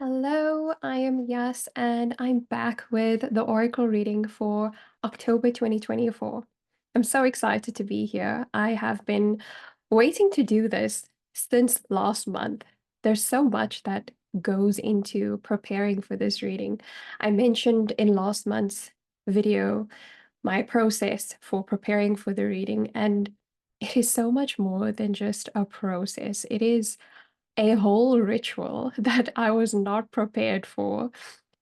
Hello, I am Yas, and I'm back with the Oracle reading for October 2024. I'm so excited to be here. I have been waiting to do this since last month. There's so much that goes into preparing for this reading. I mentioned in last month's video my process for preparing for the reading, and it is so much more than just a process. It is a whole ritual that I was not prepared for.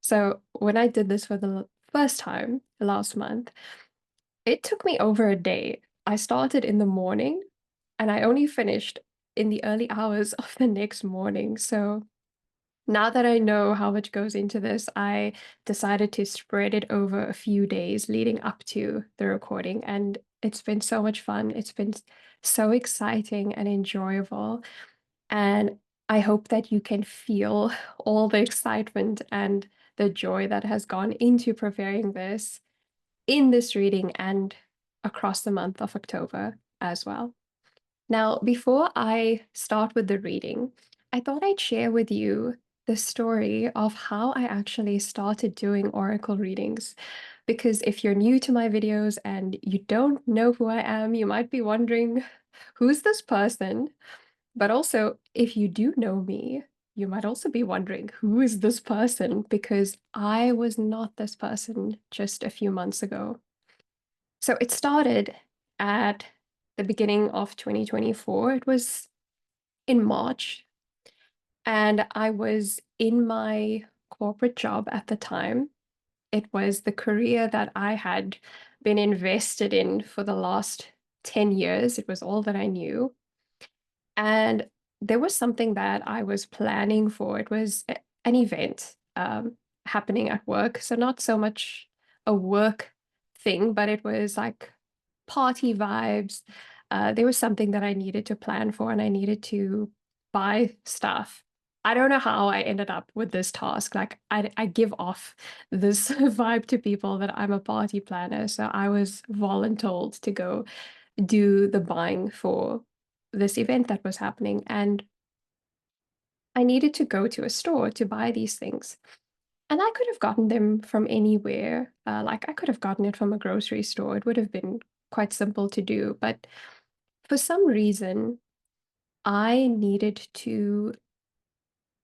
So when I did this for the first time last month, it took me over a day. I started in the morning and I only finished in the early hours of the next morning. So now that I know how much goes into this, I decided to spread it over a few days leading up to the recording. And it's been so much fun. It's been so exciting and enjoyable. And I hope that you can feel all the excitement and the joy that has gone into preparing this in this reading and across the month of October as well. Now, before I start with the reading, I thought I'd share with you the story of how I actually started doing oracle readings. Because if you're new to my videos and you don't know who I am, you might be wondering, who's this person? But also, if you do know me, you might also be wondering, who is this person? Because I was not this person just a few months ago. So it started at the beginning of 2024. It was in March, and I was in my corporate job at the time. It was the career that I had been invested in for the last 10 years. It was all that I knew. And there was something that I was planning for. It was an event happening at work. So not so much a work thing, but it was like party vibes. There was something that I needed to plan for, and I needed to buy stuff. I don't know how I ended up with this task. Like I give off this vibe to people that I'm a party planner. So I was voluntold to go do the buying for this event that was happening. And I needed to go to a store to buy these things. And I could have gotten them from anywhere. Like I could have gotten it from a grocery store. It would have been quite simple to do. But for some reason, I needed to,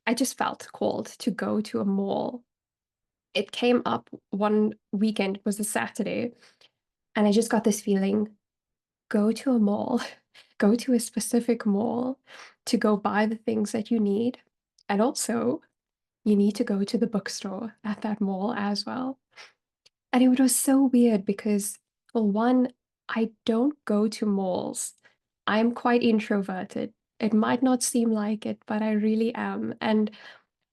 I just felt called to go to a mall. It came up one weekend, it was a Saturday, and I just got this feeling, go to a mall, go to a specific mall to go buy the things that you need. And also, you need to go to the bookstore at that mall as well. And it was so weird because, well, one, I don't go to malls. I'm quite introverted. It might not seem like it, but I really am. And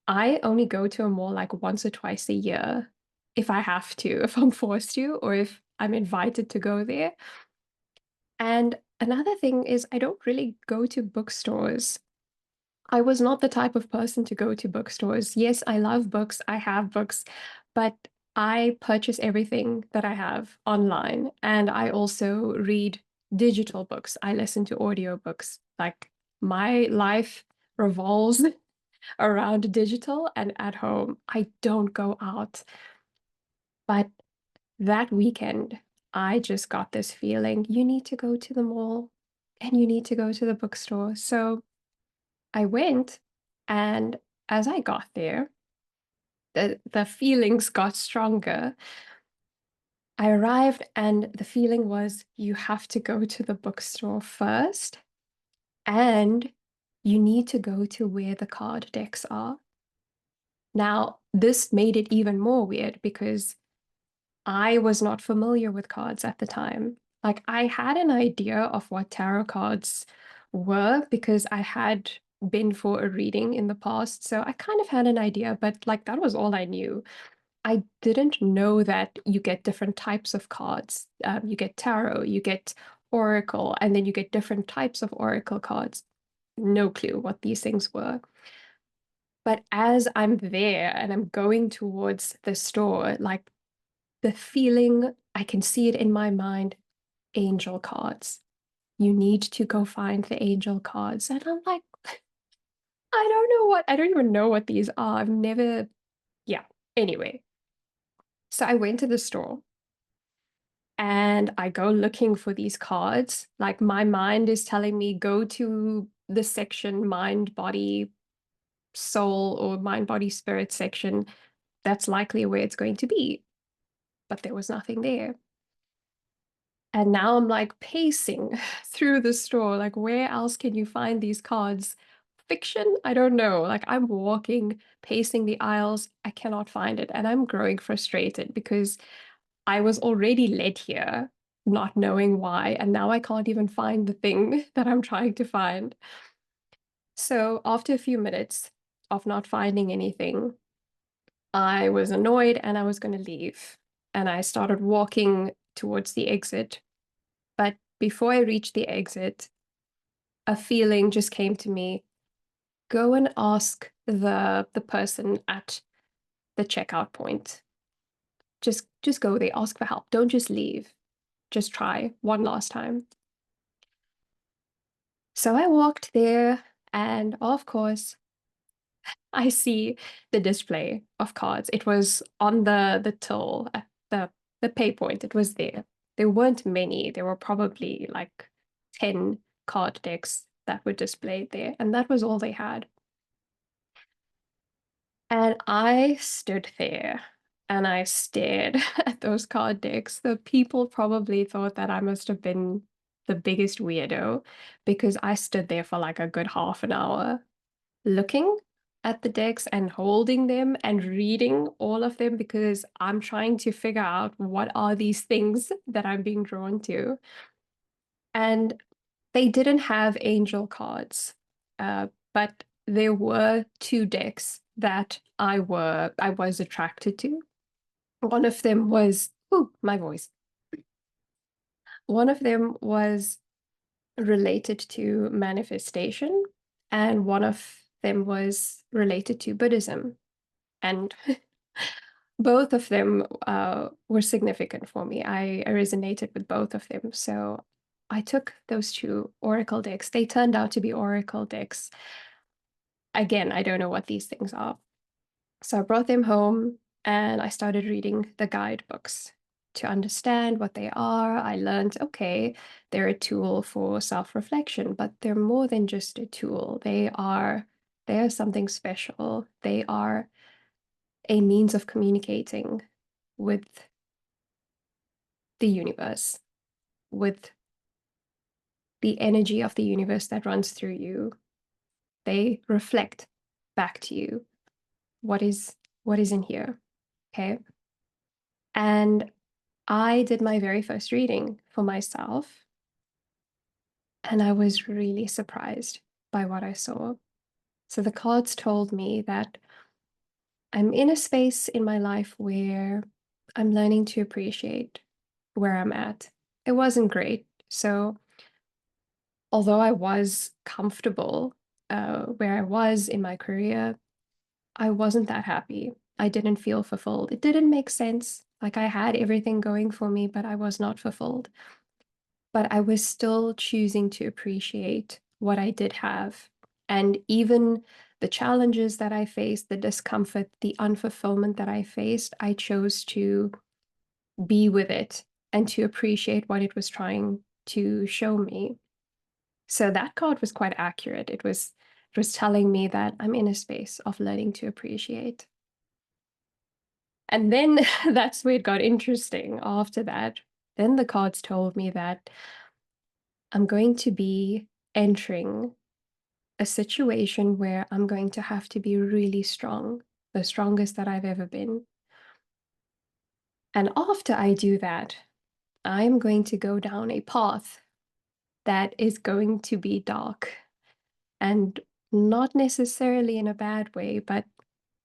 I only go to a mall like once or twice a year if I have to, if I'm forced to, or if I'm invited to go there. And another thing is, I don't really go to bookstores. I was not the type of person to go to bookstores. Yes, I love books, I have books, but I purchase everything that I have online. And I also read digital books. I listen to audiobooks. Like my life revolves around digital and at home. I don't go out. But that weekend, I just got this feeling you need to go to the mall and you need to go to the bookstore. So I went, and as I got there, the feelings got stronger. I arrived, and the feeling was you have to go to the bookstore first, and you need to go to where the card decks are. Now, this made it even more weird because I was not familiar with cards at the time. Like, I had an idea of what tarot cards were because I had been for a reading in the past. So I kind of had an idea, but like that was all I knew. I didn't know that you get different types of cards. You get tarot, you get oracle, and then you get different types of oracle cards. No clue what these things were. But as I'm there and I'm going towards the store, like the feeling, I can see it in my mind, angel cards. You need to go find the angel cards. And I'm like, I don't even know what these are. I've never, yeah. Anyway, so I went to the store and I go looking for these cards. Like my mind is telling me go to the section mind, body, soul, or mind, body, spirit section. That's likely where it's going to be. But there was nothing there. And now I'm like pacing through the store. Like, where else can you find these cards? Fiction? I don't know. Like, I'm walking, pacing the aisles. I cannot find it. And I'm growing frustrated because I was already led here, not knowing why. And now I can't even find the thing that I'm trying to find. So, after a few minutes of not finding anything, I was annoyed and I was going to leave. And I started walking towards the exit. But before I reached the exit, a feeling just came to me. Go and ask the person at the checkout point. Just go there, ask for help. Don't just leave. Just try one last time. So I walked there, and of course, I see the display of cards. It was on the till at the pay point. It was there. There weren't many. There were probably like 10 card decks that were displayed there, and that was all they had. And I stood there and I stared at those card decks. The people probably thought that I must have been the biggest weirdo because I stood there for like a good half an hour looking at the decks and holding them and reading all of them because I'm trying to figure out what are these things that I'm being drawn to. And they didn't have angel cards, but there were two decks that I was attracted to. One of them was, oh, my voice. One of them was related to manifestation, and one of them was related to Buddhism. And both of them were significant for me. I resonated with both of them. So I took those two oracle decks. They turned out to be oracle decks. Again, I don't know what these things are. So I brought them home and I started reading the guidebooks to understand what they are. I learned, okay, they're a tool for self-reflection, but they're more than just a tool. They are something special. They are a means of communicating with the universe, with the energy of the universe that runs through you. They reflect back to you what is in here. Okay. And I did my very first reading for myself, and I was really surprised by what I saw. So the cards told me that I'm in a space in my life where I'm learning to appreciate where I'm at. It wasn't great. So although I was comfortable where I was in my career, I wasn't that happy. I didn't feel fulfilled. It didn't make sense. Like I had everything going for me, but I was not fulfilled. But I was still choosing to appreciate what I did have. And even the challenges that I faced, the discomfort, the unfulfillment that I faced, I chose to be with it and to appreciate what it was trying to show me. So that card was quite accurate. It was telling me that I'm in a space of learning to appreciate. And then that's where it got interesting after that. Then the cards told me that I'm going to be entering a situation where I'm going to have to be really strong, the strongest that I've ever been. And after I do that, I'm going to go down a path that is going to be dark and not necessarily in a bad way, but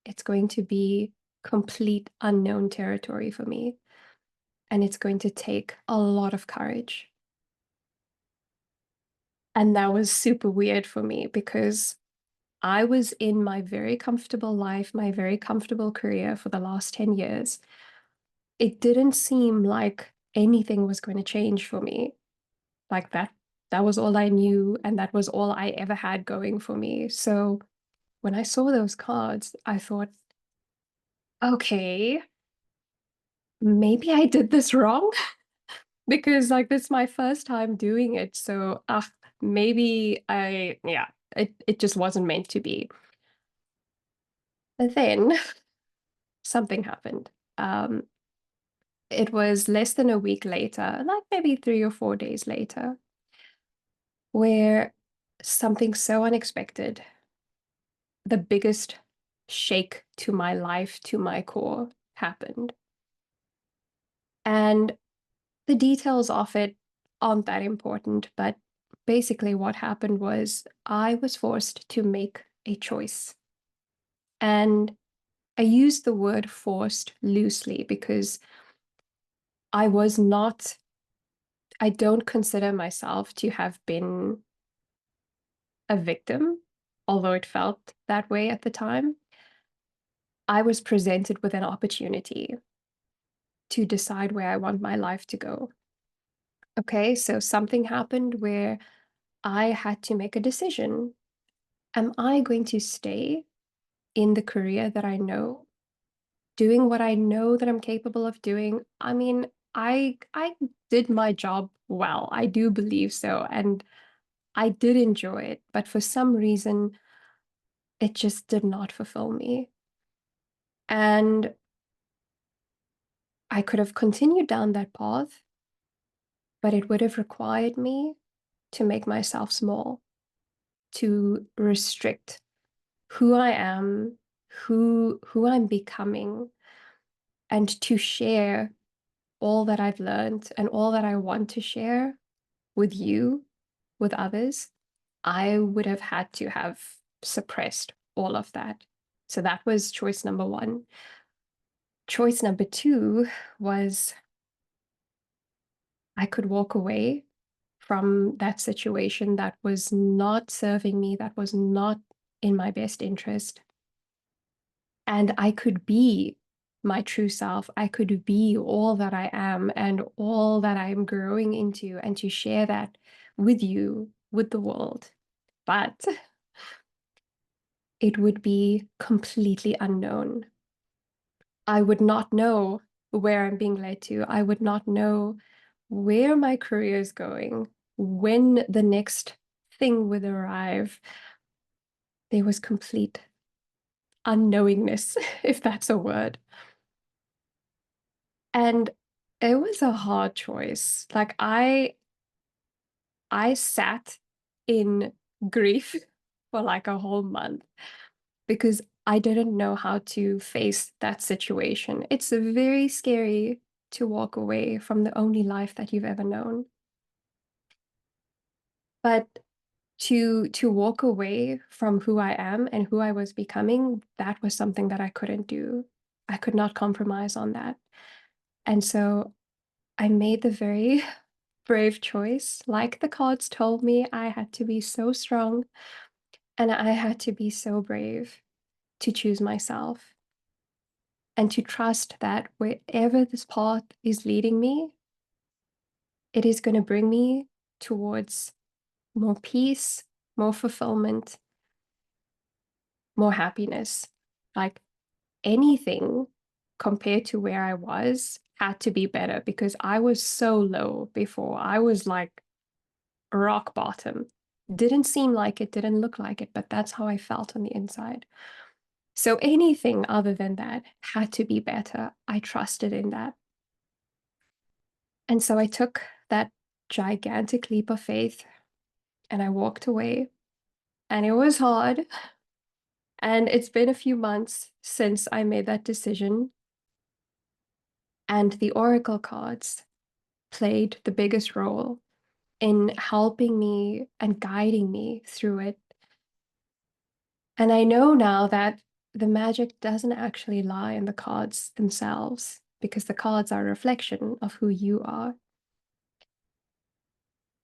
it's going to be complete unknown territory for me. And it's going to take a lot of courage. And that was super weird for me because I was in my very comfortable life, my very comfortable career for the last 10 years. It didn't seem like anything was going to change for me. Like that was all I knew, and that was all I ever had going for me. So when I saw those cards, I thought, okay, maybe I did this wrong because like this is my first time doing it. So maybe yeah, it just wasn't meant to be. But then something happened. Um, it was less than a week later, like maybe 3 or 4 days later, where something so unexpected, the biggest shake to my life, to my core, happened. And the details of it aren't that important, but basically what happened was I was forced to make a choice. And I use the word forced loosely because I was not, I don't consider myself to have been a victim, although it felt that way at the time. I was presented with an opportunity to decide where I want my life to go. Okay, so something happened where I had to make a decision. Am I going to stay in the career that I know, doing what I know that I'm capable of doing? I mean, I did my job well. I do believe so, and I did enjoy it, but for some reason, it just did not fulfill me. And I could have continued down that path, but it would have required me to make myself small, to restrict who I am, who I'm becoming, and to share all that I've learned and all that I want to share with you, with others. I would have had to have suppressed all of that. So that was choice number one. Choice number two was I could walk away from that situation that was not serving me, that was not in my best interest. And I could be my true self. I could be all that I am and all that I'm growing into, and to share that with you, with the world. But it would be completely unknown. I would not know where I'm being led to. I would not know where my career is going, when the next thing would arrive. There was complete unknowingness, if that's a word. And it was a hard choice. Like I sat in grief for like a whole month because I didn't know how to face that situation. It's very scary to walk away from the only life that you've ever known. But to walk away from who I am and who I was becoming, that was something that I couldn't do. I could not compromise on that. And so I made the very brave choice. Like the cards told me, I had to be so strong and I had to be so brave to choose myself and to trust that wherever this path is leading me, it is going to bring me towards more peace, more fulfillment, more happiness. Like anything compared to where I was had to be better because I was so low before. I was like rock bottom. Didn't seem like it, didn't look like it, but that's how I felt on the inside. So anything other than that had to be better. I trusted in that. And so I took that gigantic leap of faith and I walked away. And it was hard. And it's been a few months since I made that decision. And the Oracle cards played the biggest role in helping me and guiding me through it. And I know now that the magic doesn't actually lie in the cards themselves, because the cards are a reflection of who you are.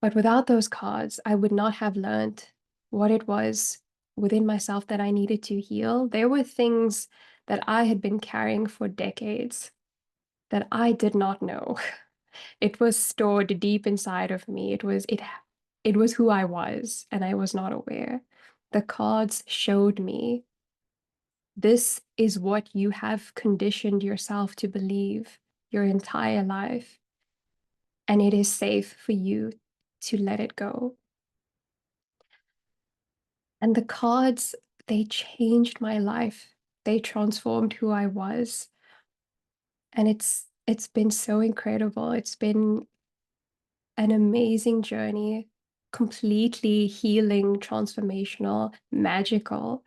But without those cards, I would not have learned what it was within myself that I needed to heal. There were things that I had been carrying for decades that I did not know. It was stored deep inside of me. It was who I was, and I was not aware. the cards showed me this is what you have conditioned yourself to believe your entire life, and it is safe for you to let it go. And the cards, they changed my life. They transformed who I was. And it's been so incredible. It's been an amazing journey, completely healing, transformational, magical.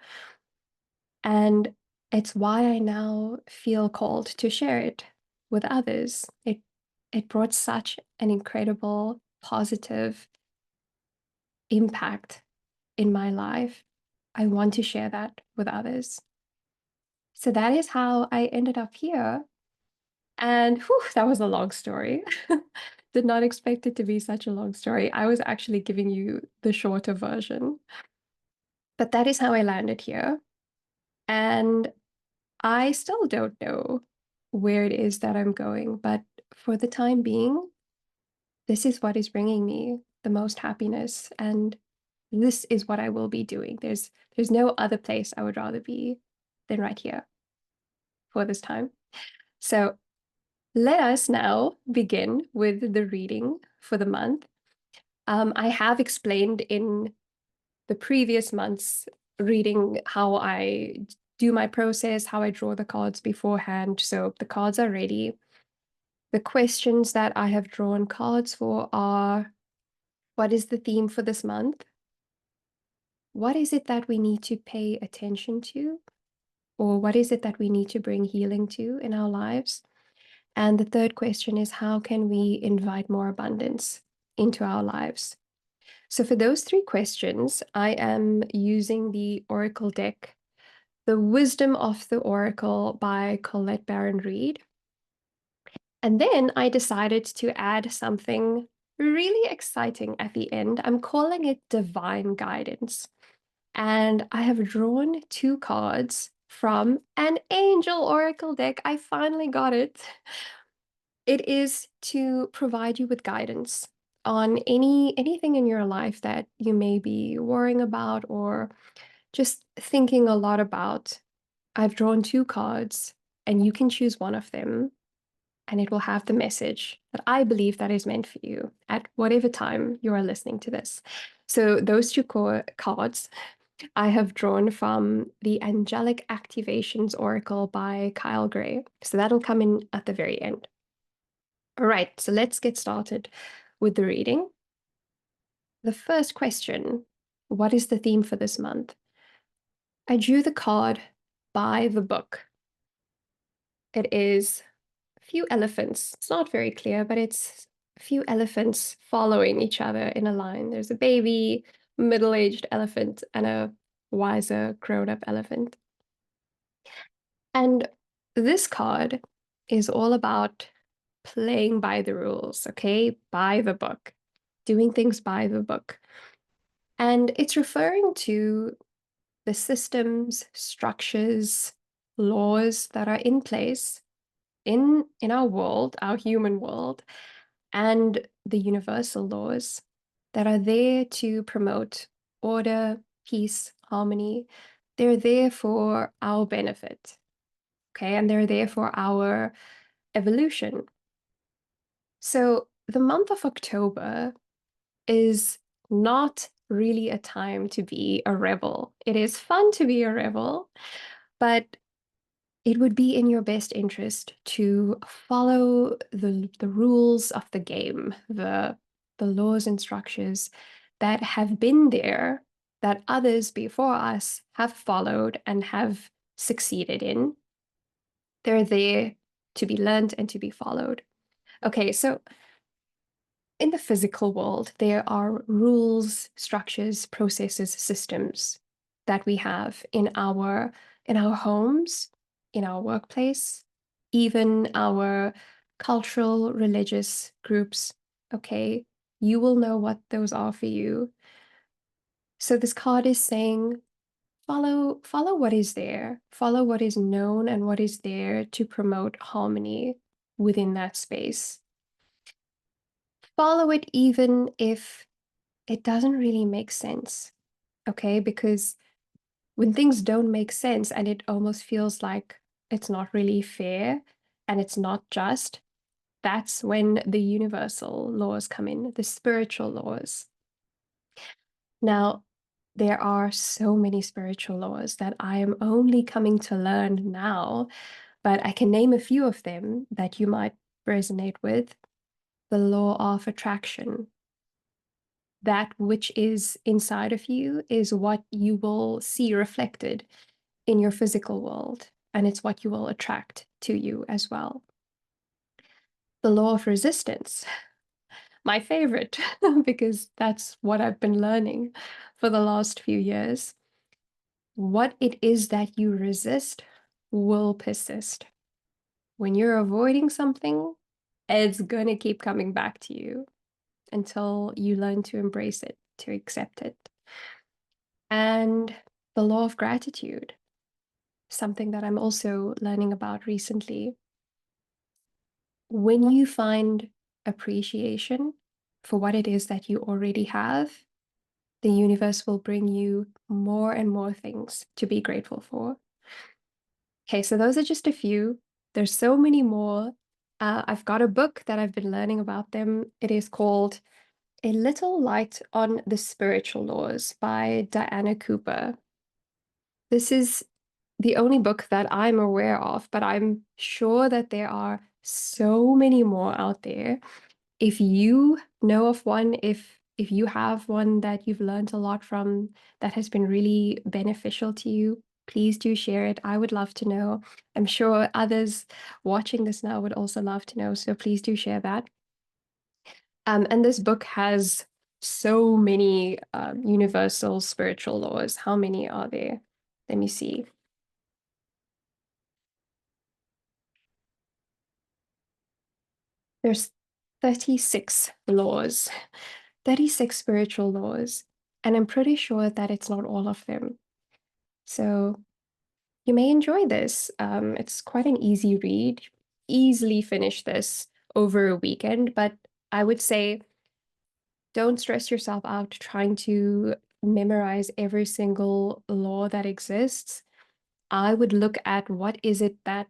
And it's why I now feel called to share it with others. It brought such an incredible positive impact in my life. I want to share that with others. So that is how I ended up here. And whew, that was a long story. Did not expect it to be such a long story. I was actually giving you the shorter version. But that is how I landed here. And I still don't know where it is that I'm going. But for the time being, this is what is bringing me the most happiness. And this is what I will be doing. There's no other place I would rather be than right here for this time. So let us now begin with the reading for the month. I have explained in the previous month's reading how I do my process, how I draw the cards beforehand. So the cards are ready. The questions that I have drawn cards for are, what is the theme for this month? What is it that we need to pay attention to? Or what is it that we need to bring healing to in our lives? And the third question is, how can we invite more abundance into our lives? So for those three questions, I am using the Oracle deck, The Wisdom of the Oracle by Colette Baron Reid. And then I decided to add something really exciting at the end. I'm calling it Divine Guidance. And I have drawn two cards from an Angel Oracle deck. I finally got it. It is to provide you with guidance on anything in your life that you may be worrying about or just thinking a lot about. I've drawn two cards, and you can choose one of them, and it will have the message that I believe that is meant for you at whatever time you are listening to this. So those two cards I have drawn from the Angelic Activations Oracle by Kyle Gray. So that'll come in at the very end. All right, so let's get started with the reading. The first question, what is the theme for this month? I drew the card by the book. It is a few elephants. It's not very clear, but it's a few elephants following each other in a line. There's a baby, middle-aged elephant, and a wiser, grown-up elephant. And this card is all about playing by the rules, okay? By the book, doing things by the book. And it's referring to the systems, structures, laws that are in place in our world, our human world, and the universal laws that are there to promote order, peace, harmony. They're there for our benefit, okay? And they're there for our evolution. So the month of October is not really a time to be a rebel. It is fun to be a rebel, but it would be in your best interest to follow the rules of the game, the laws and structures that have been there, that others before us have followed and have succeeded in. They're there to be learned and to be followed. Okay, so in the physical world, there are rules, structures, processes, systems that we have in our homes, in our workplace, even our cultural, religious groups. Okay, you will know what those are for you. So this card is saying, follow what is there, follow what is known and what is there to promote harmony within that space. Follow it even if it doesn't really make sense, okay? Because when things don't make sense and it almost feels like it's not really fair and it's not just, that's when the universal laws come in, the spiritual laws. Now, there are so many spiritual laws that I am only coming to learn now, but I can name a few of them that you might resonate with. The law of attraction. That which is inside of you is what you will see reflected in your physical world, and it's what you will attract to you as well. The law of resistance, my favorite, because that's what I've been learning for the last few years. What it is that you resist will persist. When you're avoiding something, it's going to keep coming back to you until you learn to embrace it, to accept it. And the law of gratitude, something that I'm also learning about recently. When you find appreciation for what it is that you already have, the universe will bring you more and more things to be grateful for. Okay, so those are just a few. There's so many more. I've got a book that I've been learning about them. It is called A Little Light on the Spiritual Laws by Diana Cooper. This is the only book that I'm aware of, but I'm sure that there are so many more out there. If you know of one, if you have one that you've learned a lot from that has been really beneficial to you, please do share it. I would love to know. I'm sure others watching this now would also love to know, so please do share that. And this book has so many universal spiritual laws. How many are there? Let me see. There's 36 laws, 36 spiritual laws, and I'm pretty sure that it's not all of them. So you may enjoy this. It's quite an easy read. Easily finish this over a weekend, but I would say don't stress yourself out trying to memorize every single law that exists. I would look at what is it that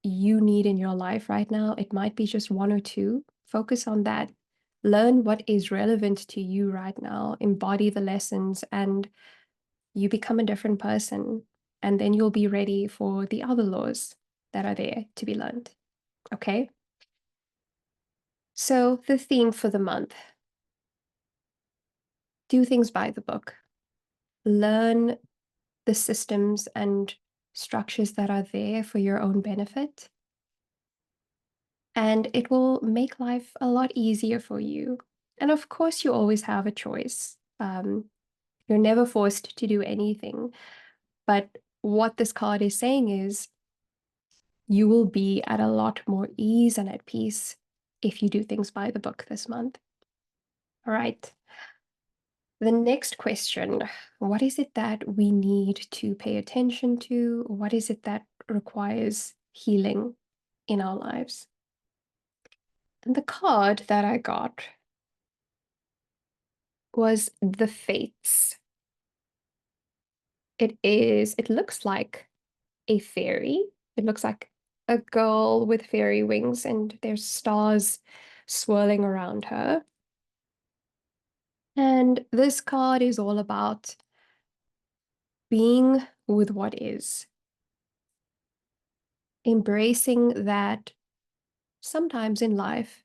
you need in your life right now. It might be just one or two. Focus on that. Learn what is relevant to you right now. Embody the lessons, and you become a different person. And then you'll be ready for the other laws that are there to be learned. Okay? So, the theme for the month, do things by the book. Learn the systems and structures that are there for your own benefit, and it will make life a lot easier for you. And of course, you always have a choice. You're never forced to do anything. But what this card is saying is you will be at a lot more ease and at peace if you do things by the book this month. All right. The next question, what is it that we need to pay attention to? What is it that requires healing in our lives? And the card that I got was the Fates. It looks like a fairy. It looks like a girl with fairy wings, and there's stars swirling around her. And this card is all about being with what is, embracing that sometimes in life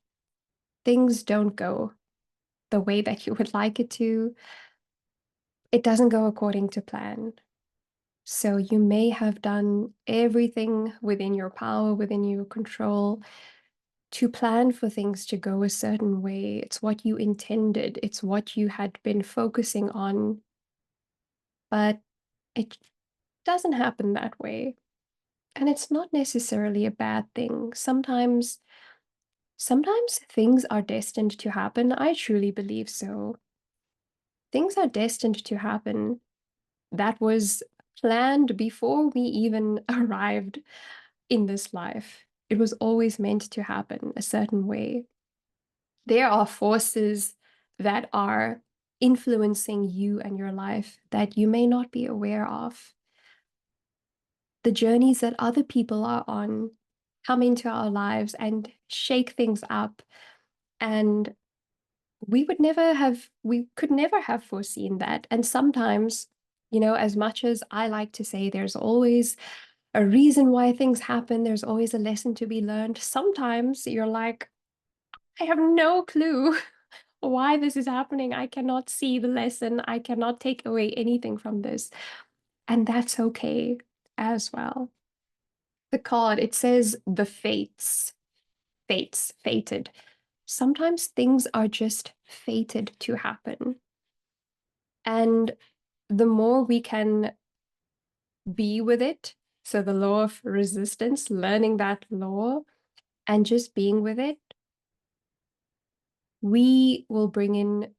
things don't go the way that you would like it to. It doesn't go according to plan. So you may have done everything within your power, within your control, to plan for things to go a certain way. It's what you intended, it's what you had been focusing on, but it doesn't happen that way. And it's not necessarily a bad thing. Sometimes things are destined to happen. I truly believe so. Things are destined to happen. That was planned before we even arrived in this life. It was always meant to happen a certain way. There are forces that are influencing you and your life that you may not be aware of. the journeys that other people are on come into our lives and shake things up. And we could never have foreseen that. And sometimes, as much as I like to say there's always a reason why things happen, there's always a lesson to be learned. Sometimes you're like, I have no clue why this is happening. I cannot see the lesson. I cannot take away anything from this. And that's okay as well. The card, it says the fates, fated. Sometimes things are just fated to happen. And the more we can be with it, so the law of resistance, learning that law and just being with it, we will bring in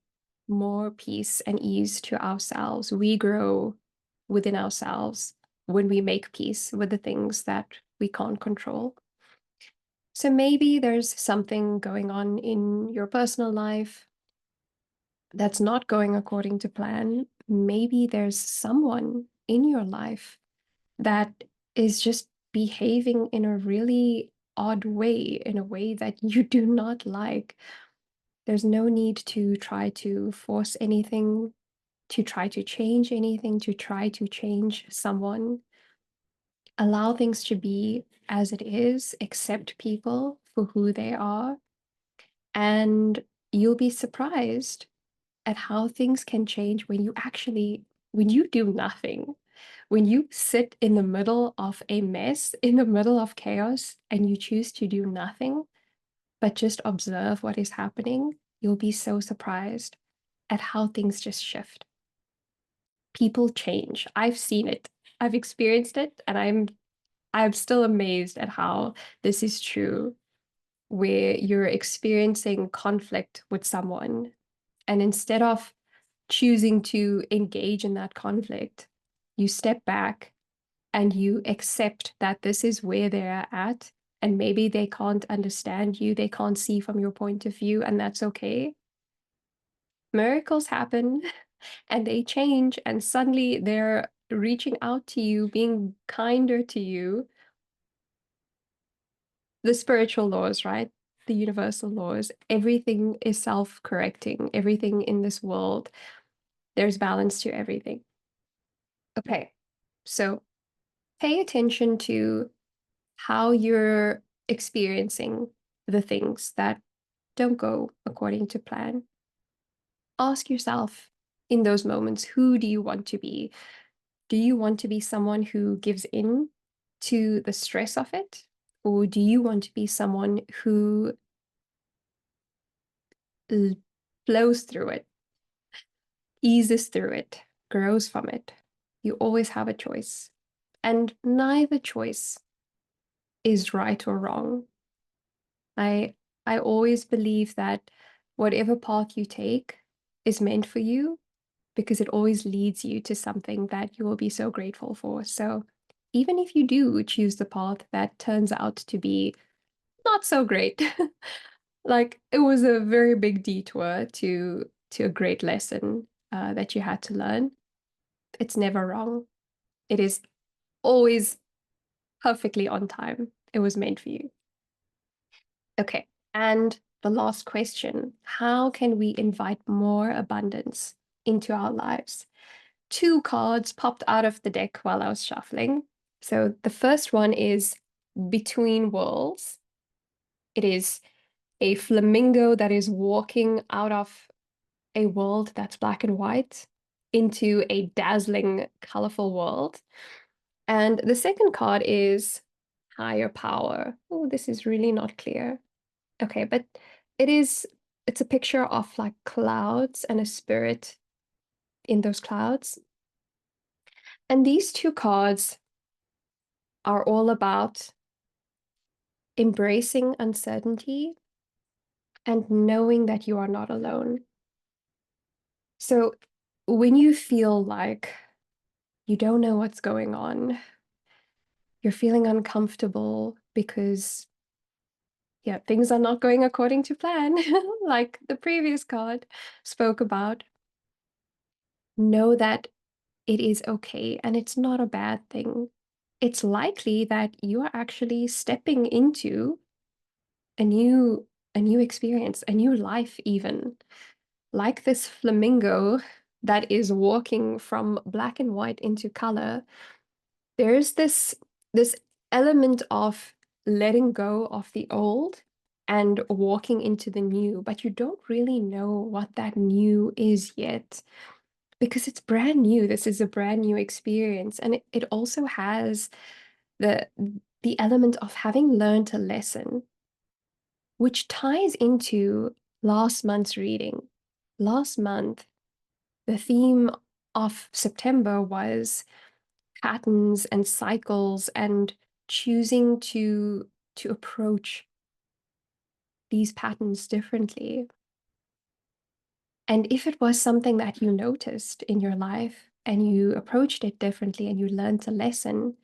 more peace and ease to ourselves. We grow within ourselves when we make peace with the things that we can't control. So maybe there's something going on in your personal life that's not going according to plan. Maybe there's someone in your life that is just behaving in a really odd way, in a way that you do not like. There's no need to try to force anything, to try to change anything, to try to change someone. Allow things to be as it is, accept people for who they are, and you'll be surprised at how things can change when you do nothing. When you sit in the middle of a mess, in the middle of chaos, and you choose to do nothing, but just observe what is happening, you'll be so surprised at how things just shift. People change. I've seen it. I've experienced it, and I'm still amazed at how this is true, where you're experiencing conflict with someone, and instead of choosing to engage in that conflict, you step back and you accept that this is where they're at, and maybe they can't understand you, they can't see from your point of view, and that's okay. Miracles happen and they change, and suddenly they're reaching out to you, being kinder to you. The spiritual laws, right? The universal laws. Everything is self-correcting. Everything in this world, there's balance to everything. Okay, so pay attention to how you're experiencing the things that don't go according to plan. Ask yourself in those moments, who do you want to be? Do you want to be someone who gives in to the stress of it? Or do you want to be someone who flows through it, eases through it, grows from it? You always have a choice. And neither choice is right or wrong. I I always believe that whatever path you take is meant for you because it always leads you to something that you will be so grateful for. So even if you do choose the path that turns out to be not so great, like it was a very big detour to a great lesson that you had to learn, it's never wrong. It is always perfectly on time. It was meant for you. Okay. And the last question, how can we invite more abundance into our lives? Two cards popped out of the deck while I was shuffling. So the first one is Between Worlds. It is a flamingo that is walking out of a world that's black and white into a dazzling, colorful world. And the second card is Higher Power. Oh, this is really not clear. Okay, but it's a picture of like clouds and a spirit in those clouds. And these two cards are all about embracing uncertainty and knowing that you are not alone. So when you feel like you don't know what's going on, you're feeling uncomfortable because, yeah, things are not going according to plan, like the previous card spoke about, know that it is okay and it's not a bad thing. it's likely that you are actually stepping into a new a new experience, a new life even. Like this flamingo that is walking from black and white into color, there's this element of letting go of the old and walking into the new, but you don't really know what that new is yet because it's brand new. This is a brand new experience, and it also has the the element of having learned a lesson, which ties into last month's reading. Last month, the theme of September was patterns and cycles and choosing to approach these patterns differently. And if it was something that you noticed in your life and you approached it differently and you learned a lesson,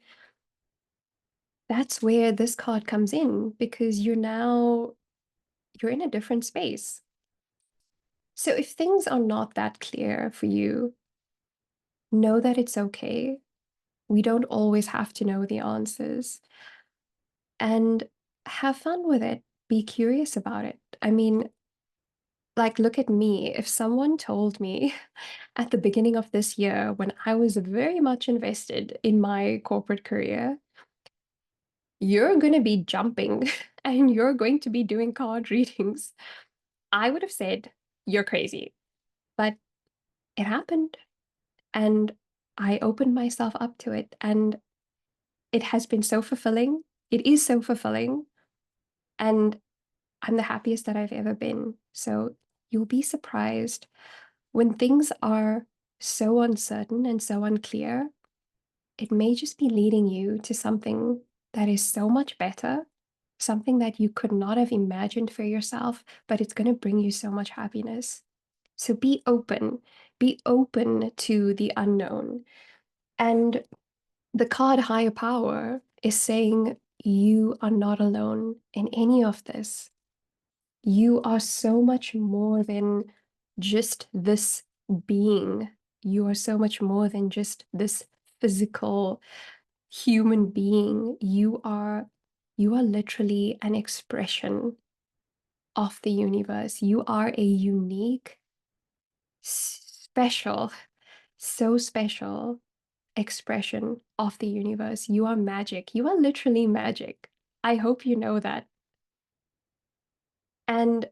that's where this card comes in because you're in a different space. So if things are not that clear for you, know that it's okay. We don't always have to know the answers. And have fun with it. Be curious about it. I mean, like, look at me. If someone told me at the beginning of this year, when I was very much invested in my corporate career, you're going to be jumping and you're going to be doing card readings, I would have said, you're crazy. But it happened. And I opened myself up to it. And it has been so fulfilling. It is so fulfilling. And I'm the happiest that I've ever been. So you'll be surprised when things are so uncertain and so unclear. It may just be leading you to something that is so much better, something that you could not have imagined for yourself, but it's going to bring you so much happiness. So be open to the unknown. And the card higher power is saying you are not alone in any of this. You are so much more than just this being. You are so much more than just this physical human being. You are literally an expression of the universe. You are a unique, special, so special expression of the universe. You are magic. You are literally magic. I hope you know that. And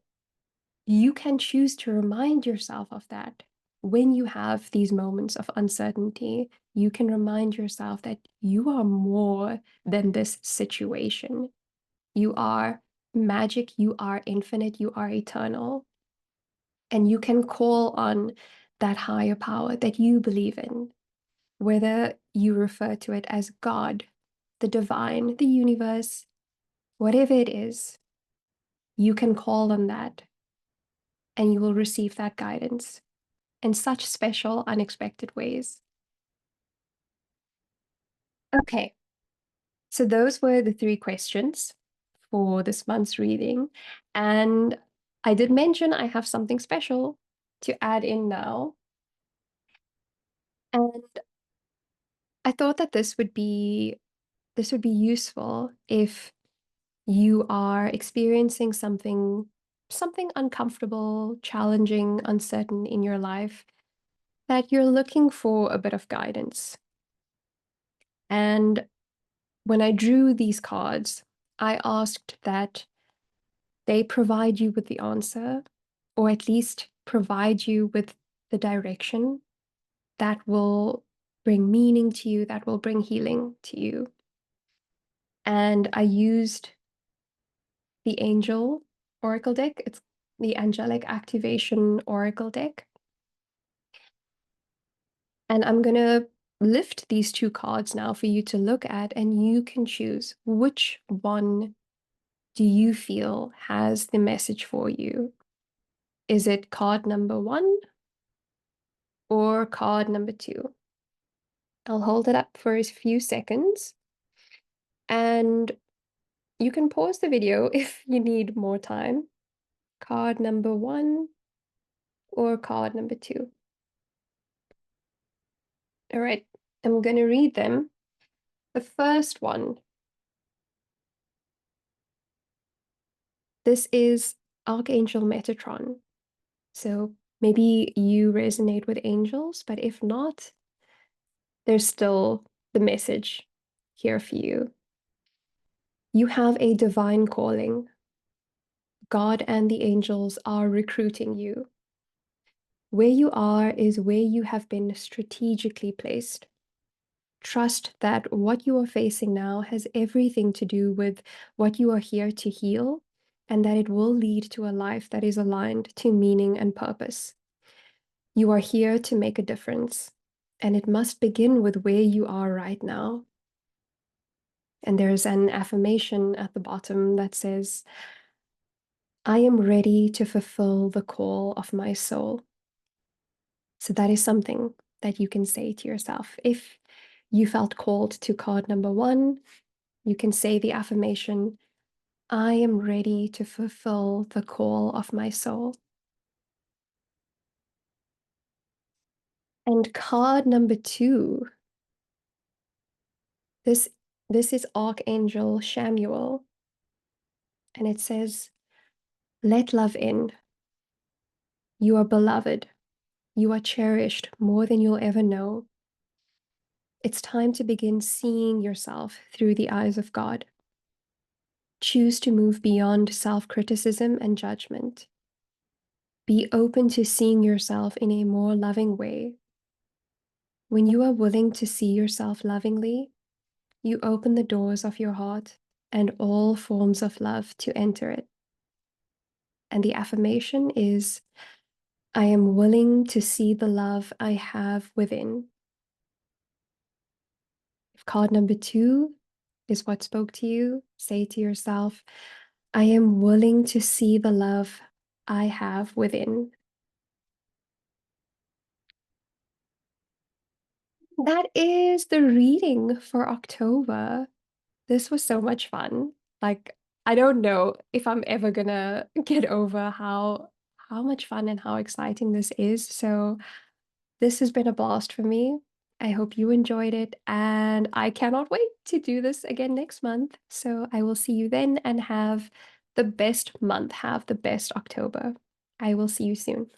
you can choose to remind yourself of that. When you have these moments of uncertainty, you can remind yourself that you are more than this situation. You are magic, you are infinite, you are eternal. And you can call on that higher power that you believe in, whether you refer to it as God, the divine, the universe, whatever it is, you can call on that and you will receive that guidance in such special, unexpected ways. Okay, so those were the three questions for this month's reading. And I did mention I have something special to add in now. And I thought that this would be useful if you are experiencing something uncomfortable, challenging, uncertain in your life, that you're looking for a bit of guidance. And when I drew these cards, I asked that they provide you with the answer, or at least provide you with the direction that will bring meaning to you, that will bring healing to you. And I used the Angel Oracle deck. It's the Angelic Activation Oracle deck. And I'm going to lift these two cards now for you to look at, and you can choose which one do you feel has the message for you. Is it card number one or card number two? I'll hold it up for a few seconds and you can pause the video if you need more time. Card number one or card number two. All right, I'm going to read them The first one, this is Archangel Metatron. So maybe you resonate with angels, but if not, there's still the message here for you. You have a divine calling. God and the angels are recruiting you. Where you are is where you have been strategically placed. Trust that what you are facing now has everything to do with what you are here to heal, and that it will lead to a life that is aligned to meaning and purpose. You are here to make a difference, and it must begin with where you are right now. And there's an affirmation at the bottom that says, I am ready to fulfill the call of my soul. So that is something that you can say to yourself. If you felt called to card number one, you can say the affirmation, I am ready to fulfill the call of my soul. And card number two, this, this is Archangel Shamuel, and it says, let love in. You are beloved. You are cherished more than you'll ever know. It's time to begin seeing yourself through the eyes of God. Choose to move beyond self-criticism and judgment. Be open to seeing yourself in a more loving way. When you are willing to see yourself lovingly, you open the doors of your heart and all forms of love to enter it. And the affirmation is, I am willing to see the love I have within. If card number two is what spoke to you, say to yourself, I am willing to see the love I have within. That is the reading for October. This was so much fun. Like, I don't know if I'm ever gonna get over how much fun and how exciting this is. So this has been a blast for me. I hope you enjoyed it, and I cannot wait to do this again next month. So I will see you then and have the best month, have the best October. I will see you soon.